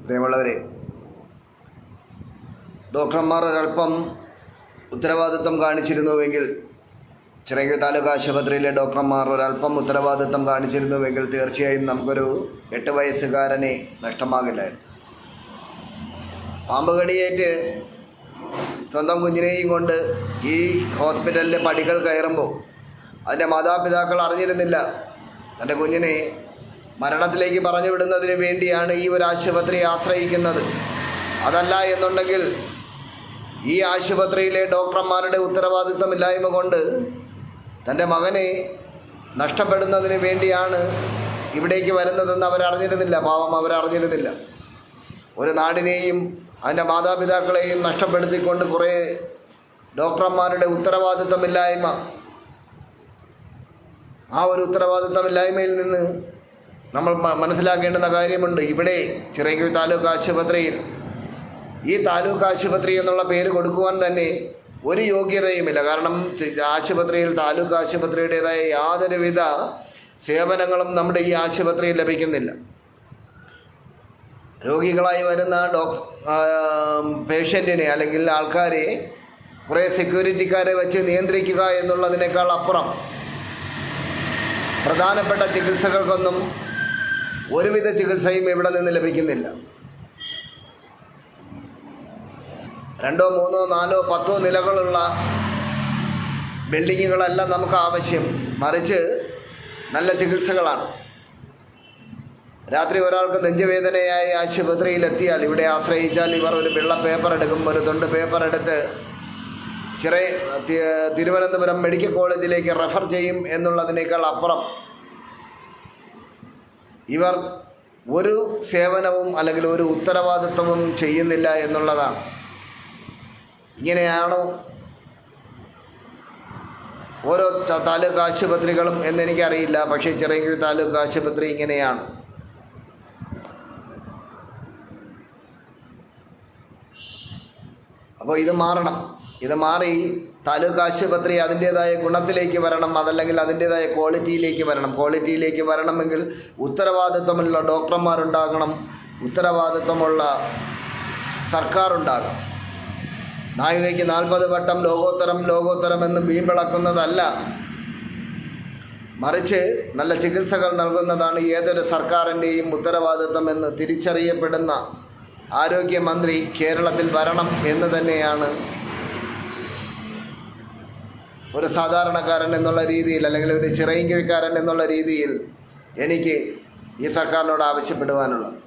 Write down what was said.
പ്രിയമുള്ളവരെ, ഡോക്ടർമാർ ഒരല്പം ഉത്തരവാദിത്വം കാണിച്ചിരുന്നുവെങ്കിൽ, ചിറയൻകീഴ് താലൂക്ക് ആശുപത്രിയിലെ ഡോക്ടർമാർ ഒരല്പം ഉത്തരവാദിത്വം കാണിച്ചിരുന്നുവെങ്കിൽ തീർച്ചയായും നമുക്കൊരു 8 വയസ്സുകാരനെ നഷ്ടമാകില്ലായിരുന്നു. പാമ്പ് കടിയേറ്റ് സ്വന്തം കുഞ്ഞിനെയും കൊണ്ട് ഈ ഹോസ്പിറ്റലിലെ പടികൾ കയറുമ്പോൾ അതിൻ്റെ മാതാപിതാക്കൾ അറിഞ്ഞിരുന്നില്ല തൻ്റെ കുഞ്ഞിനെ മരണത്തിലേക്ക് പറഞ്ഞു വിടുന്നതിന് വേണ്ടിയാണ് ഈ ഒരു ആശുപത്രിയെ ആശ്രയിക്കുന്നത്. അതല്ല എന്നുണ്ടെങ്കിൽ ഈ ആശുപത്രിയിലെ ഡോക്ടർമാരുടെ ഉത്തരവാദിത്തമില്ലായ്മ കൊണ്ട് തൻ്റെ മകനെ നഷ്ടപ്പെടുന്നതിന് വേണ്ടിയാണ് ഇവിടേക്ക് വരുന്നതെന്ന് അവരറിഞ്ഞിരുന്നില്ല. പാവം, അവരറിഞ്ഞിരുന്നില്ല. ഒരു നാടിനെയും അതിൻ്റെ മാതാപിതാക്കളെയും നഷ്ടപ്പെടുത്തിക്കൊണ്ട് കുറേ ഡോക്ടർമാരുടെ ഉത്തരവാദിത്തമില്ലായ്മ, ആ ഒരു ഉത്തരവാദിത്തമില്ലായ്മയിൽ നിന്ന് നമ്മൾ മനസ്സിലാക്കേണ്ടുന്ന കാര്യമുണ്ട്. ഇവിടെ ചിറയൻകീഴ് താലൂക്ക് ആശുപത്രിയിൽ, ഈ താലൂക്ക് ആശുപത്രി എന്നുള്ള പേര് കൊടുക്കുവാൻ തന്നെ ഒരു യോഗ്യതയുമില്ല. കാരണം ആശുപത്രിയിൽ, താലൂക്ക് ആശുപത്രിയുടേതായ യാതൊരുവിധ സേവനങ്ങളും നമ്മുടെ ഈ ആശുപത്രിയിൽ ലഭിക്കുന്നില്ല. രോഗികളായി വരുന്ന പേഷ്യൻറ്റിനെ അല്ലെങ്കിൽ ആൾക്കാരെ കുറേ സെക്യൂരിറ്റിക്കാരെ വെച്ച് നിയന്ത്രിക്കുക എന്നുള്ളതിനേക്കാൾ അപ്പുറം പ്രധാനപ്പെട്ട ചികിത്സകൾക്കൊന്നും ഒരുവിധ ചികിത്സയും ഇവിടെ നിന്ന് ലഭിക്കുന്നില്ല. 2, 3, 4, 10 നിലകളുള്ള ബിൽഡിങ്ങുകളല്ല നമുക്ക് ആവശ്യം, മറിച്ച് നല്ല ചികിത്സകളാണ്. രാത്രി ഒരാൾക്ക് നെഞ്ചുവേദനയായി ആശുപത്രിയിലെത്തിയാൽ, ഇവിടെ ആശ്രയിച്ചാൽ, ഇവർ ഒരു വെള്ള പേപ്പർ എടുക്കും, ഒരു തുണ്ട് പേപ്പർ എടുത്ത് തിരുവനന്തപുരം മെഡിക്കൽ കോളേജിലേക്ക് റെഫർ ചെയ്യും എന്നുള്ളതിനേക്കാൾ അപ്പുറം ഇവർ ഒരു സേവനവും അല്ലെങ്കിൽ ഒരു ഉത്തരവാദിത്വവും ചെയ്യുന്നില്ല എന്നുള്ളതാണ്. ഇങ്ങനെയാണോ ഓരോ താലൂക്ക് ആശുപത്രികളും എന്നെനിക്കറിയില്ല. പക്ഷേ ചിറയൻകീഴ് താലൂക്ക് ആശുപത്രി ഇങ്ങനെയാണ്. അപ്പോൾ ഇത് മാറണം. ഇത് മാറി താലൂക്ക് ആശുപത്രി അതിൻ്റേതായ ഗുണത്തിലേക്ക് വരണം, അതല്ലെങ്കിൽ അതിൻ്റേതായ ക്വാളിറ്റിയിലേക്ക് വരണം. ക്വാളിറ്റിയിലേക്ക് വരണമെങ്കിൽ ഉത്തരവാദിത്വമുള്ള ഡോക്ടർമാരുണ്ടാകണം, ഉത്തരവാദിത്വമുള്ള സർക്കാരുണ്ടാകണം. നായികയ്ക്ക് 40 വട്ടം ലോകോത്തരം എന്ന് വീമ്പിളക്കുന്നതല്ല, മറിച്ച് നല്ല ചികിത്സകൾ നൽകുന്നതാണ് ഏതൊരു സർക്കാരിൻ്റെയും ഉത്തരവാദിത്വം എന്ന് തിരിച്ചറിയപ്പെടുന്ന ആരോഗ്യമന്ത്രി കേരളത്തിൽ വരണം എന്ന് തന്നെയാണ് ഒരു സാധാരണക്കാരൻ എന്നുള്ള രീതിയിൽ, അല്ലെങ്കിൽ ഒരു ചിറയൻകീഴ്ക്കാരൻ എന്നുള്ള രീതിയിൽ എനിക്ക് ഈ സർക്കാരിനോട് ആവശ്യപ്പെടുവാനുള്ളത്.